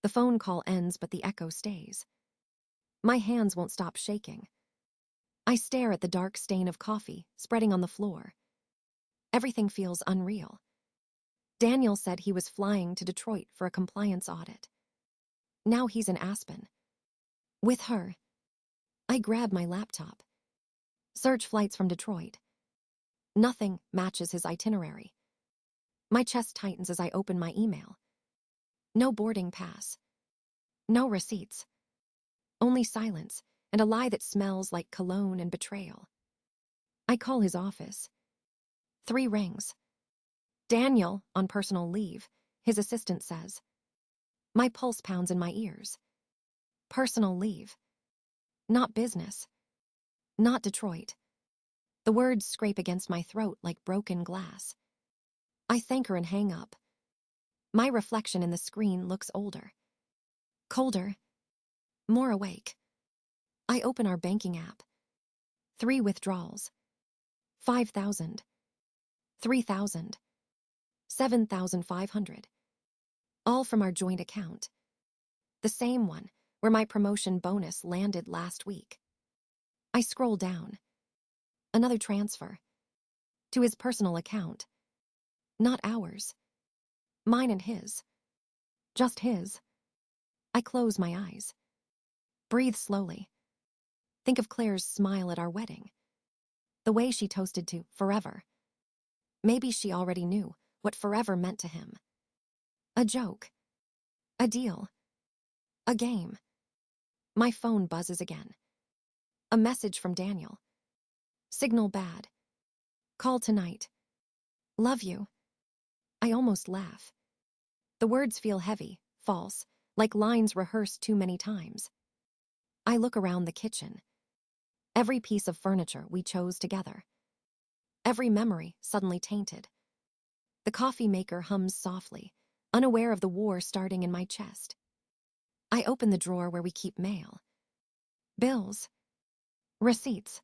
The phone call ends, but the echo stays. My hands won't stop shaking. I stare at the dark stain of coffee spreading on the floor. Everything feels unreal. Daniel said he was flying to Detroit for a compliance audit. Now he's in Aspen. With her. I grab my laptop. Search flights from Detroit. Nothing matches his itinerary. My chest tightens as I open my email. No boarding pass. No receipts. Only silence and a lie that smells like cologne and betrayal. I call his office. 3 rings. Daniel, on personal leave, his assistant says. My pulse pounds in my ears. Personal leave. Not business. Not Detroit. The words scrape against my throat like broken glass. I thank her and hang up. My reflection in the screen looks older. Colder. More awake. I open our banking app. 3 withdrawals. 5,000. 3,000. 7,500. All from our joint account. The same one where my promotion bonus landed last week. I scroll down. Another transfer. To his personal account. Not ours. Mine and his. Just his. I close my eyes. Breathe slowly. Think of Claire's smile at our wedding. The way she toasted to forever. Maybe she already knew what forever meant to him. A joke. A deal. A game. My phone buzzes again. A message from Daniel. Signal bad. Call tonight. Love you. I almost laugh. The words feel heavy, false, like lines rehearsed too many times. I look around the kitchen. Every piece of furniture we chose together. Every memory suddenly tainted. The coffee maker hums softly, unaware of the war starting in my chest. I open the drawer where we keep mail. Bills. Receipts.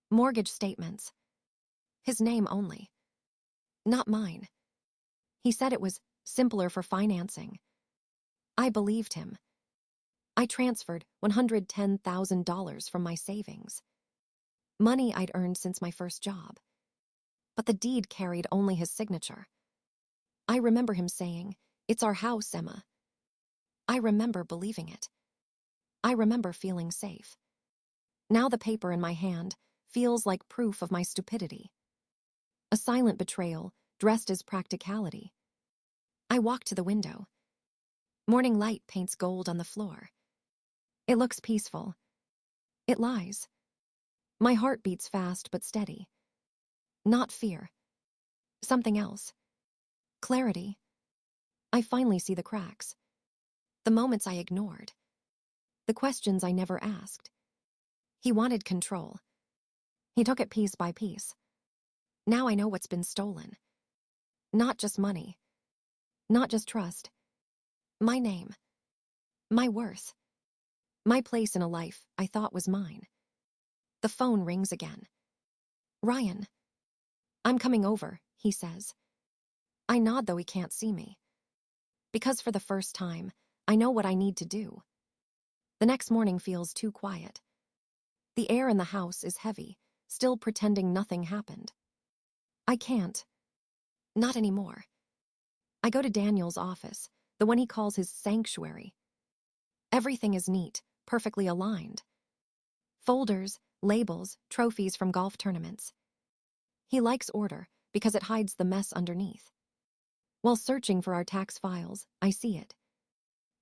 Mortgage statements. His name only. Not mine. He said it was simpler for financing. I believed him. I transferred $110,000 from my savings. Money I'd earned since my first job. But the deed carried only his signature. I remember him saying, "It's our house, Emma." I remember believing it. I remember feeling safe. Now the paper in my hand feels like proof of my stupidity. A silent betrayal dressed as practicality. I walk to the window. Morning light paints gold on the floor. It looks peaceful. It lies. My heart beats fast but steady. Not fear. Something else. Clarity. I finally see the cracks. The moments I ignored. The questions I never asked. He wanted control. He took it piece by piece. Now I know what's been stolen. Not just money. Not just trust. My name. My worth. My place in a life I thought was mine. The phone rings again. Ryan. I'm coming over, he says. I nod though he can't see me. Because for the first time, I know what I need to do. The next morning feels too quiet. The air in the house is heavy, still pretending nothing happened. I can't. Not anymore. I go to Daniel's office, the one he calls his sanctuary. Everything is neat, perfectly aligned. Folders, labels, trophies from golf tournaments. He likes order because it hides the mess underneath. While searching for our tax files, I see it.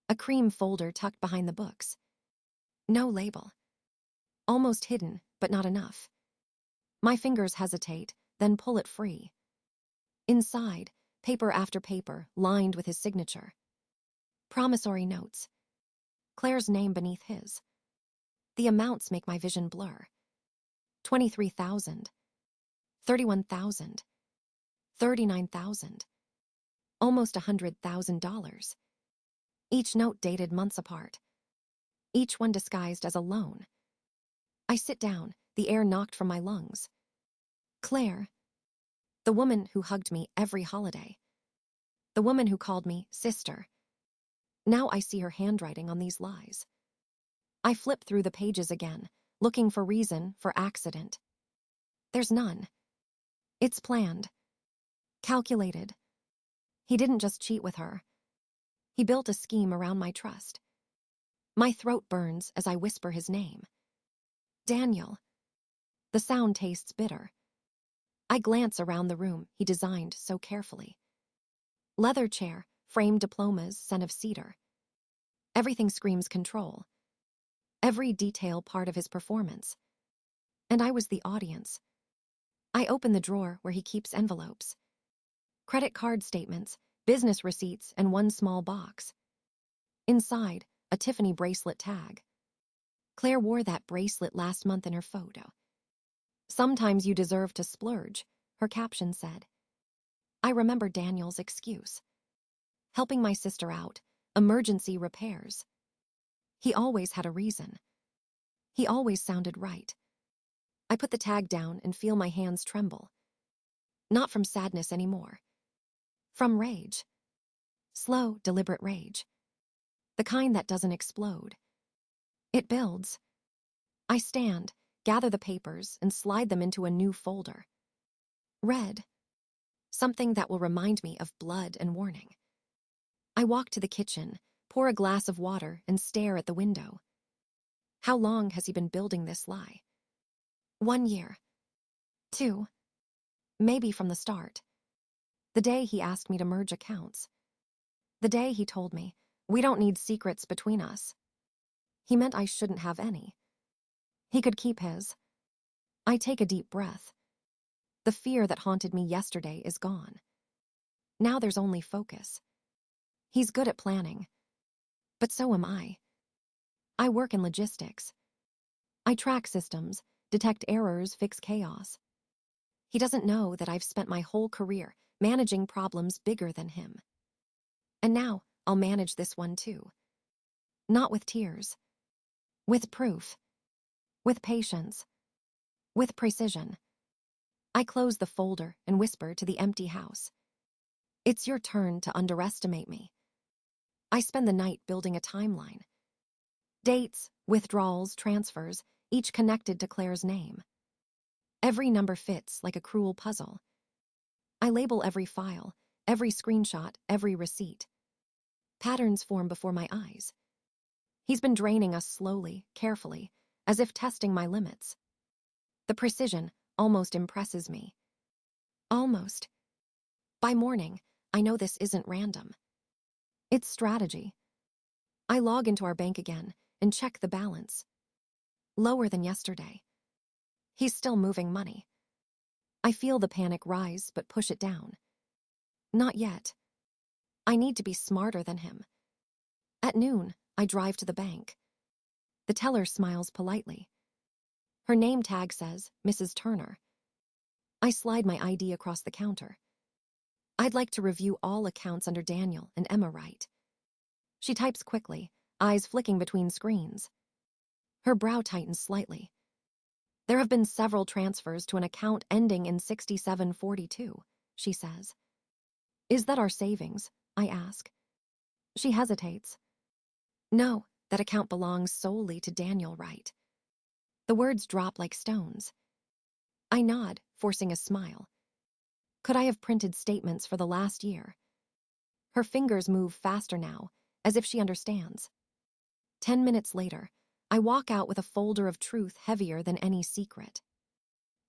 A cream folder tucked behind the books. No label. Almost hidden, but not enough. My fingers hesitate, then pull it free. Inside, paper after paper, lined with his signature. Promissory notes. Claire's name beneath his. The amounts make my vision blur. 23,000. 31,000. 39,000. Almost $100,000. Each note dated months apart. Each one disguised as a loan. I sit down, the air knocked from my lungs. Claire. The woman who hugged me every holiday. The woman who called me sister. Now I see her handwriting on these lies. I flip through the pages again, looking for reason, for accident. There's none. It's planned. Calculated. He didn't just cheat with her. He built a scheme around my trust. My throat burns as I whisper his name. Daniel. The sound tastes bitter. I glance around the room he designed so carefully. Leather chair, framed diplomas, scent of cedar. Everything screams control. Every detail part of his performance. And I was the audience. I open the drawer where he keeps envelopes. Credit card statements, business receipts, and one small box. Inside, a Tiffany bracelet tag. Claire wore that bracelet last month in her photo. Sometimes you deserve to splurge, her caption said. I remember Daniel's excuse. Helping my sister out, emergency repairs. He always had a reason. He always sounded right. I put the tag down and feel my hands tremble. Not from sadness anymore. From rage. Slow, deliberate rage. The kind that doesn't explode. It builds. I stand, gather the papers, and slide them into a new folder. Red. Something that will remind me of blood and warning. I walk to the kitchen, pour a glass of water, and stare at the window. How long has he been building this lie? 1 year. 2. Maybe from the start. The day he asked me to merge accounts. The day he told me, we don't need secrets between us. He meant I shouldn't have any. He could keep his. I take a deep breath. The fear that haunted me yesterday is gone. Now there's only focus. He's good at planning. But so am I. I work in logistics. I track systems, detect errors, fix chaos. He doesn't know that I've spent my whole career managing problems bigger than him. And now I'll manage this one too. Not with tears. With proof. With patience. With precision. I close the folder and whisper to the empty house. It's your turn to underestimate me. I spend the night building a timeline. Dates, withdrawals, transfers, each connected to Claire's name. Every number fits like a cruel puzzle. I label every file, every screenshot, every receipt. Patterns form before my eyes. He's been draining us slowly, carefully, as if testing my limits. The precision almost impresses me. Almost. By morning, I know this isn't random. It's strategy. I log into our bank again and check the balance. Lower than yesterday. He's still moving money. I feel the panic rise but push it down. Not yet. I need to be smarter than him. At noon, I drive to the bank. The teller smiles politely. Her name tag says, Mrs. Turner. I slide my ID across the counter. I'd like to review all accounts under Daniel and Emma Wright. She types quickly, eyes flicking between screens. Her brow tightens slightly. There have been several transfers to an account ending in 6742, she says. Is that our savings? I ask. She hesitates. No, that account belongs solely to Daniel Wright. The words drop like stones. I nod, forcing a smile. Could I have printed statements for the last year? Her fingers move faster now, as if she understands. 10 minutes later, I walk out with a folder of truth heavier than any secret.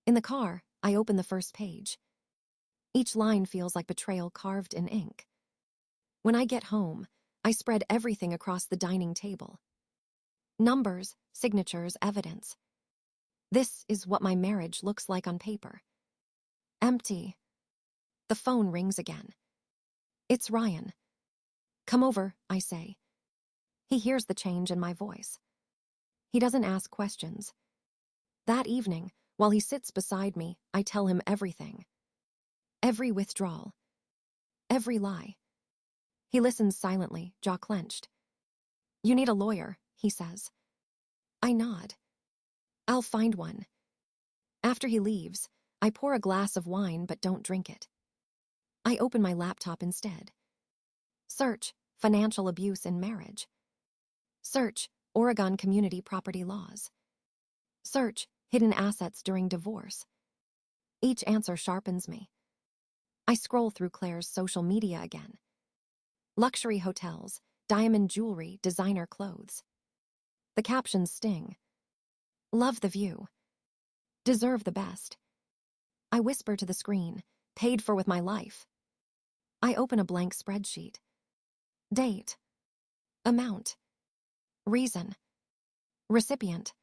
In the car, I open the first page. Each line feels like betrayal carved in ink. When I get home, I spread everything across the dining table. Numbers, signatures, evidence. This is what my marriage looks like on paper. Empty. The phone rings again. It's Ryan. Come over, I say. He hears the change in my voice. He doesn't ask questions. That evening, while he sits beside me, I tell him everything. Every withdrawal. Every lie. He listens silently, jaw clenched. You need a lawyer, he says. I nod. I'll find one. After he leaves, I pour a glass of wine but don't drink it. I open my laptop instead. Search, financial abuse in marriage. Search, Oregon community property laws. Search, hidden assets during divorce. Each answer sharpens me. I scroll through Claire's social media again. Luxury hotels, diamond jewelry, designer clothes. The captions sting. Love the view. Deserve the best. I whisper to the screen, paid for with my life. I open a blank spreadsheet. Date. Amount. Reason. Recipient.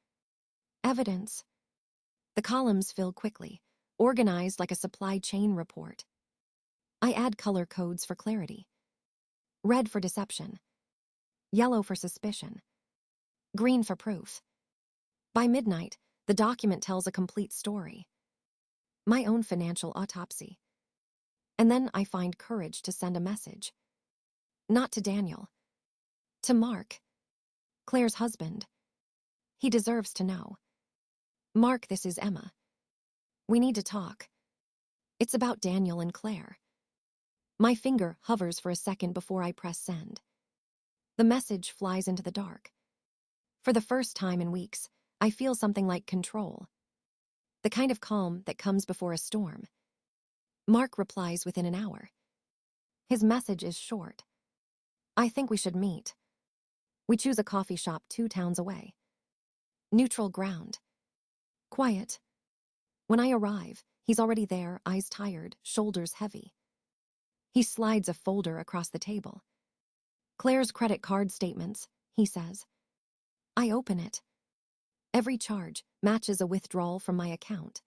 Evidence. The columns fill quickly, organized like a supply chain report. I add color codes for clarity. Red for deception. Yellow for suspicion. Green for proof. By midnight, the document tells a complete story. My own financial autopsy. And then I find courage to send a message. Not to Daniel. To Mark. Claire's husband. He deserves to know. Mark, this is Emma. We need to talk. It's about Daniel and Claire. My finger hovers for a second before I press send. The message flies into the dark. For the first time in weeks, I feel something like control. The kind of calm that comes before a storm. Mark replies within an hour. His message is short. I think we should meet. We choose a coffee shop 2 towns away. Neutral ground. Quiet. When I arrive, he's already there, eyes tired, shoulders heavy. He slides a folder across the table. Claire's credit card statements, he says. I open it. Every charge matches a withdrawal from my account.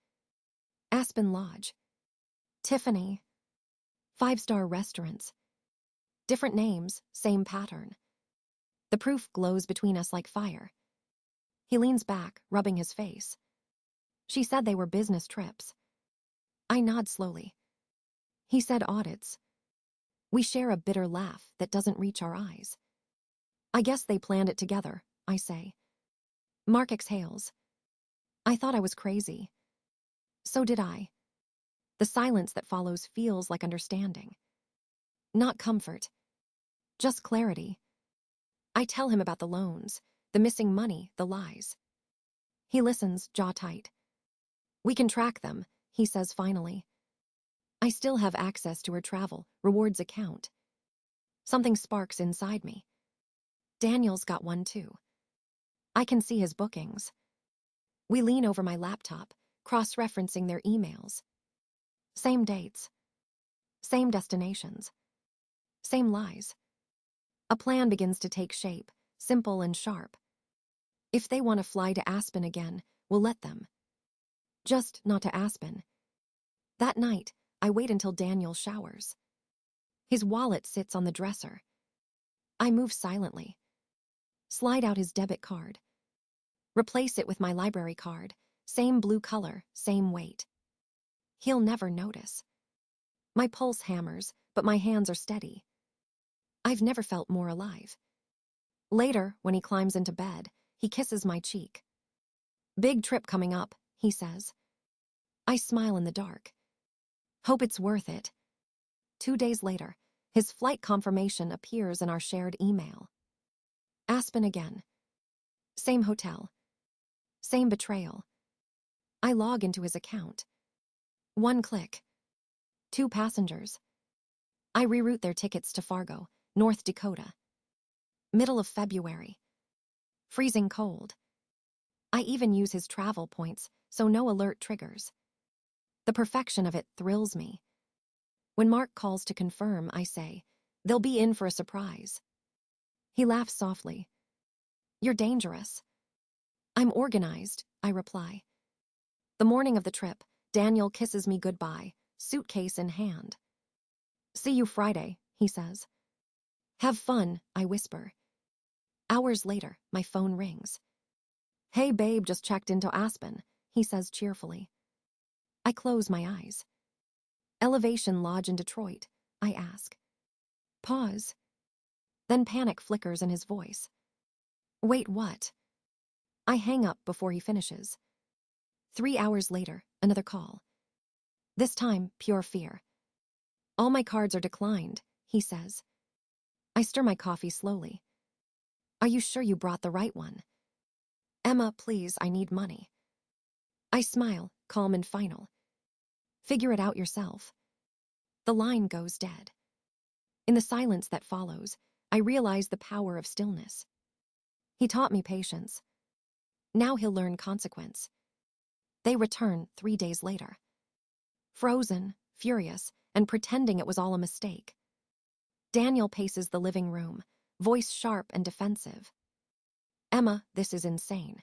Aspen Lodge. Tiffany. 5-star restaurants. Different names, same pattern. The proof glows between us like fire. He leans back, rubbing his face. She said they were business trips. I nod slowly. He said audits. We share a bitter laugh that doesn't reach our eyes. I guess they planned it together, I say. Mark exhales. I thought I was crazy. So did I. The silence that follows feels like understanding. Not comfort. Just clarity. I tell him about the loans, the missing money, the lies. He listens, jaw tight. We can track them, he says finally. I still have access to her travel, rewards account. Something sparks inside me. Daniel's got one too. I can see his bookings. We lean over my laptop, cross-referencing their emails. Same dates. Same destinations. Same lies. A plan begins to take shape, simple and sharp. If they want to fly to Aspen again, we'll let them. Just not to Aspen. That night, I wait until Daniel showers. His wallet sits on the dresser. I move silently. Slide out his debit card. Replace it with my library card. Same blue color, same weight. He'll never notice. My pulse hammers, but my hands are steady. I've never felt more alive. Later, when he climbs into bed, he kisses my cheek. Big trip coming up, he says. I smile in the dark. Hope it's worth it. 2 days later, his flight confirmation appears in our shared email. Aspen again. Same hotel. Same betrayal. I log into his account. 1 click. 2 passengers. I reroute their tickets to Fargo, North Dakota. Middle of February. Freezing cold. I even use his travel points, so no alert triggers. The perfection of it thrills me. When Mark calls to confirm, I say, they'll be in for a surprise. He laughs softly. You're dangerous. I'm organized, I reply. The morning of the trip, Daniel kisses me goodbye, suitcase in hand. See you Friday, he says. Have fun, I whisper. Hours later, my phone rings. Hey babe, just checked into Aspen, he says cheerfully. I close my eyes. Elevation Lodge in Detroit, I ask. Pause. Then panic flickers in his voice. Wait, what? I hang up before he finishes. 3 hours later, another call. This time, pure fear. All my cards are declined, he says. I stir my coffee slowly. Are you sure you brought the right one? Emma, please, I need money. I smile, calm and final. Figure it out yourself. The line goes dead. In the silence that follows, I realize the power of stillness. He taught me patience. Now he'll learn consequence. They return 3 days later. Frozen, furious, and pretending it was all a mistake. Daniel paces the living room, voice sharp and defensive. Emma, this is insane.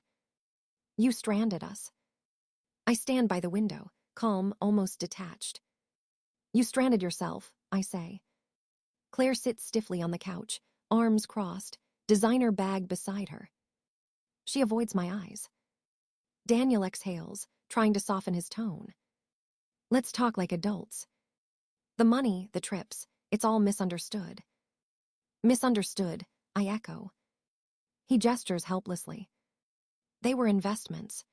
You stranded us. I stand by the window, calm, almost detached. You stranded yourself, I say. Claire sits stiffly on the couch, arms crossed, designer bag beside her. She avoids my eyes. Daniel exhales, trying to soften his tone. Let's talk like adults. The money, the trips, it's all misunderstood. Misunderstood, I echo. He gestures helplessly. They were investments.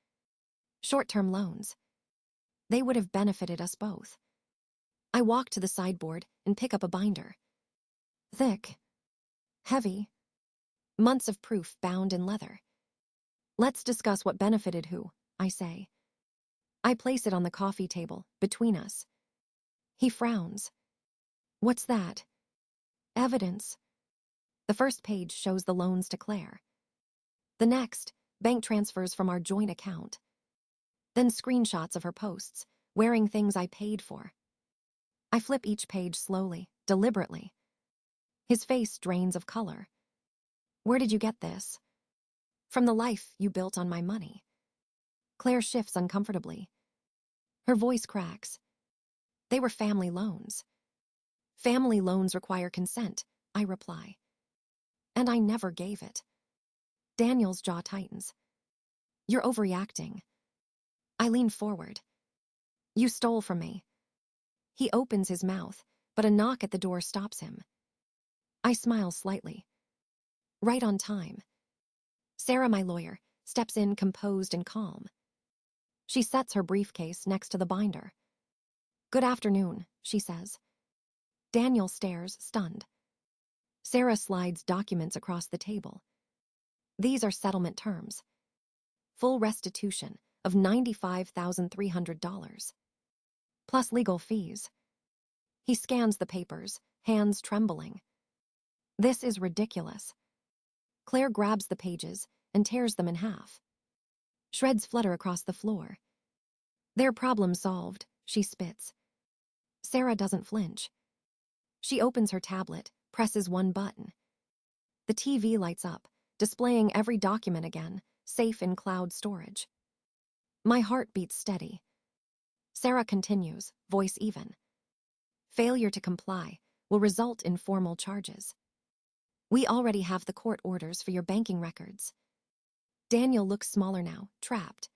Short-term loans. They would have benefited us both. I walk to the sideboard and pick up a binder. Thick. Heavy. Months of proof bound in leather. Let's discuss what benefited who, I say. I place it on the coffee table, between us. He frowns. What's that? Evidence. The first page shows the loans to Claire. The next, bank transfers from our joint account. Then screenshots of her posts, wearing things I paid for. I flip each page slowly, deliberately. His face drains of color. Where did you get this? From the life you built on my money. Claire shifts uncomfortably. Her voice cracks. They were family loans. Family loans require consent, I reply. And I never gave it. Daniel's jaw tightens. You're overreacting. I lean forward. You stole from me. He opens his mouth, but a knock at the door stops him. I smile slightly. Right on time. Sarah, my lawyer, steps in composed and calm. She sets her briefcase next to the binder. Good afternoon, she says. Daniel stares, stunned. Sarah slides documents across the table. These are settlement terms. Full restitution of $95,300. Plus legal fees. He scans the papers, hands trembling. This is ridiculous. Claire grabs the pages and tears them in half. Shreds flutter across the floor. Their problem solved, she spits. Sarah doesn't flinch. She opens her tablet, presses one button. The TV lights up, displaying every document again, safe in cloud storage. My heart beats steady. Sarah continues, voice even. Failure to comply will result in formal charges. We already have the court orders for your banking records. Daniel looks smaller now, trapped.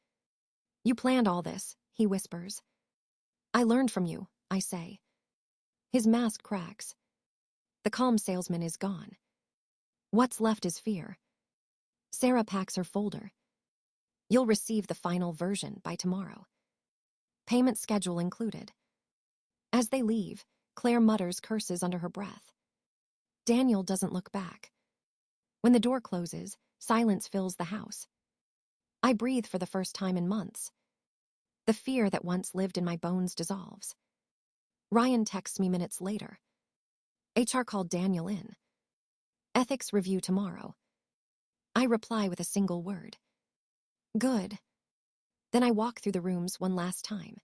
You planned all this, he whispers. I learned from you, I say. His mask cracks. The calm salesman is gone. What's left is fear. Sarah packs her folder. You'll receive the final version by tomorrow. Payment schedule included. As they leave, Claire mutters curses under her breath. Daniel doesn't look back. When the door closes, silence fills the house. I breathe for the first time in months. The fear that once lived in my bones dissolves. Ryan texts me minutes later. HR called Daniel in. Ethics review tomorrow. I reply with a single word. Good. Then I walk through the rooms one last time.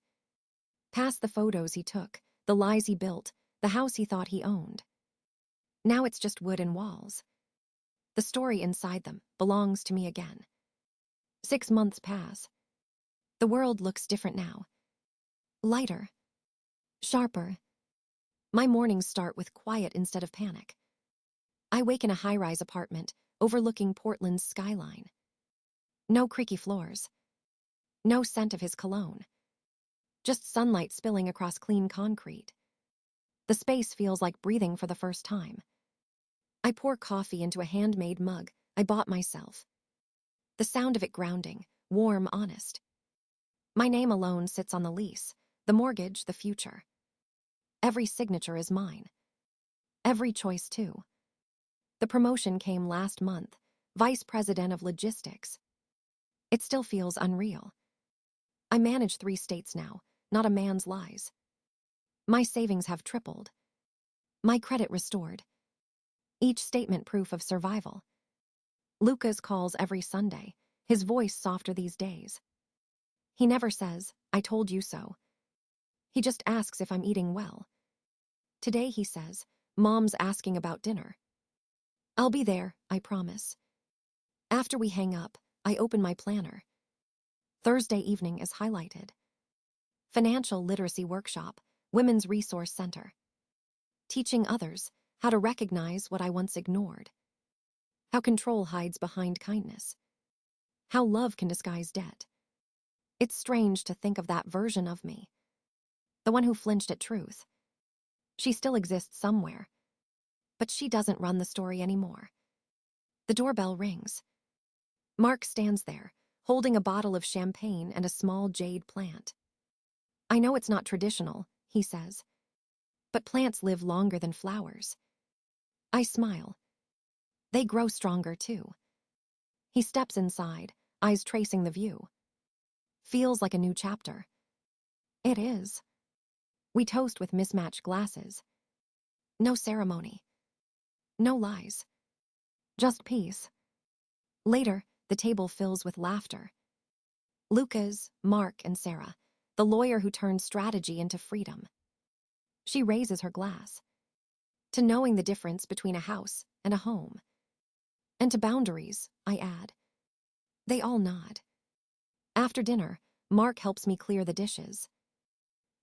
Past the photos he took, the lies he built, the house he thought he owned. Now it's just wood and walls. The story inside them belongs to me again. 6 months pass. The world looks different now. Lighter. Sharper. My mornings start with quiet instead of panic. I wake in a high-rise apartment overlooking Portland's skyline. No creaky floors. No scent of his cologne. Just sunlight spilling across clean concrete. The space feels like breathing for the first time. I pour coffee into a handmade mug I bought myself. The sound of it grounding, warm, honest. My name alone sits on the lease, the mortgage, the future. Every signature is mine. Every choice, too. The promotion came last month, vice president of logistics. It still feels unreal. I manage 3 states now, not a man's lies. My savings have tripled. My credit restored. Each statement proof of survival. Lucas calls every Sunday, his voice softer these days. He never says, "I told you so." He just asks if I'm eating well. Today he says, "Mom's asking about dinner." I'll be there, I promise. After we hang up, I open my planner. Thursday evening is highlighted. Financial Literacy Workshop, Women's Resource Center. Teaching others how to recognize what I once ignored. How control hides behind kindness. How love can disguise debt. It's strange to think of that version of me. The one who flinched at truth. She still exists somewhere. But she doesn't run the story anymore. The doorbell rings. Mark stands there, holding a bottle of champagne and a small jade plant. "I know it's not traditional," he says. "But plants live longer than flowers." I smile. They grow stronger too. He steps inside, eyes tracing the view. Feels like a new chapter. It is. We toast with mismatched glasses. No ceremony. No lies. Just peace. Later, the table fills with laughter. Lucas, Mark, and Sarah, the lawyer who turned strategy into freedom. She raises her glass. To knowing the difference between a house and a home. And to boundaries, I add. They all nod. After dinner, Mark helps me clear the dishes.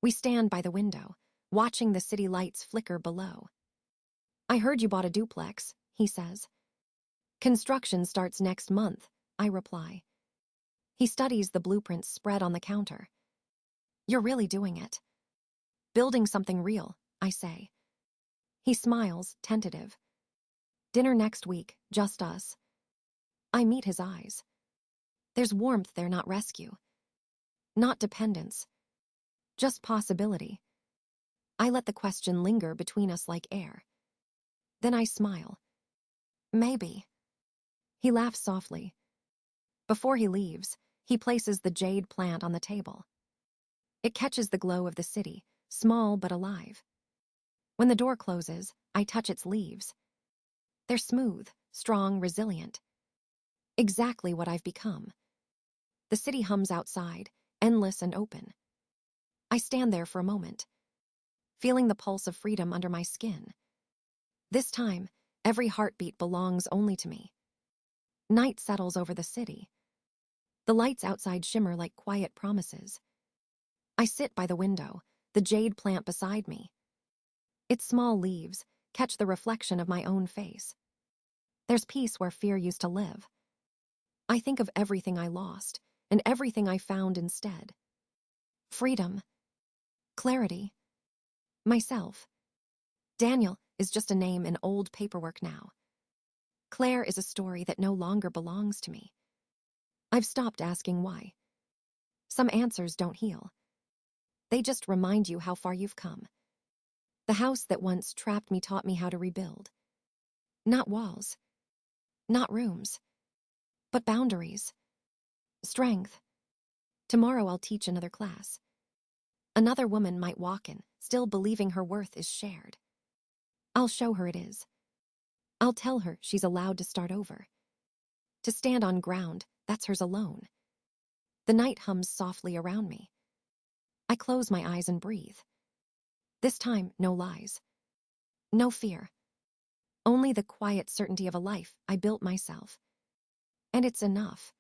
We stand by the window, watching the city lights flicker below. "I heard you bought a duplex," he says. "Construction starts next month," I reply. He studies the blueprints spread on the counter. "You're really doing it." "Building something real," I say. He smiles, tentative. "Dinner next week, just us." I meet his eyes. There's warmth there, not rescue. Not dependence. Just possibility. I let the question linger between us like air. Then I smile. "Maybe." He laughs softly. Before he leaves, he places the jade plant on the table. It catches the glow of the city, small but alive. When the door closes, I touch its leaves. They're smooth, strong, resilient. Exactly what I've become. The city hums outside, endless and open. I stand there for a moment, feeling the pulse of freedom under my skin. This time, every heartbeat belongs only to me. Night settles over the city. The lights outside shimmer like quiet promises. I sit by the window, the jade plant beside me. Its small leaves catch the reflection of my own face. There's peace where fear used to live. I think of everything I lost and everything I found instead. Freedom. Clarity. Myself. Daniel is just a name in old paperwork now. Claire is a story that no longer belongs to me. I've stopped asking why. Some answers don't heal. They just remind you how far you've come. The house that once trapped me taught me how to rebuild. Not walls. Not rooms. But boundaries. Strength. Tomorrow I'll teach another class. Another woman might walk in, still believing her worth is shared. I'll show her it is. I'll tell her she's allowed to start over. To stand on ground, that's hers alone. The night hums softly around me. I close my eyes and breathe. This time, no lies. No fear. Only the quiet certainty of a life I built myself. And it's enough.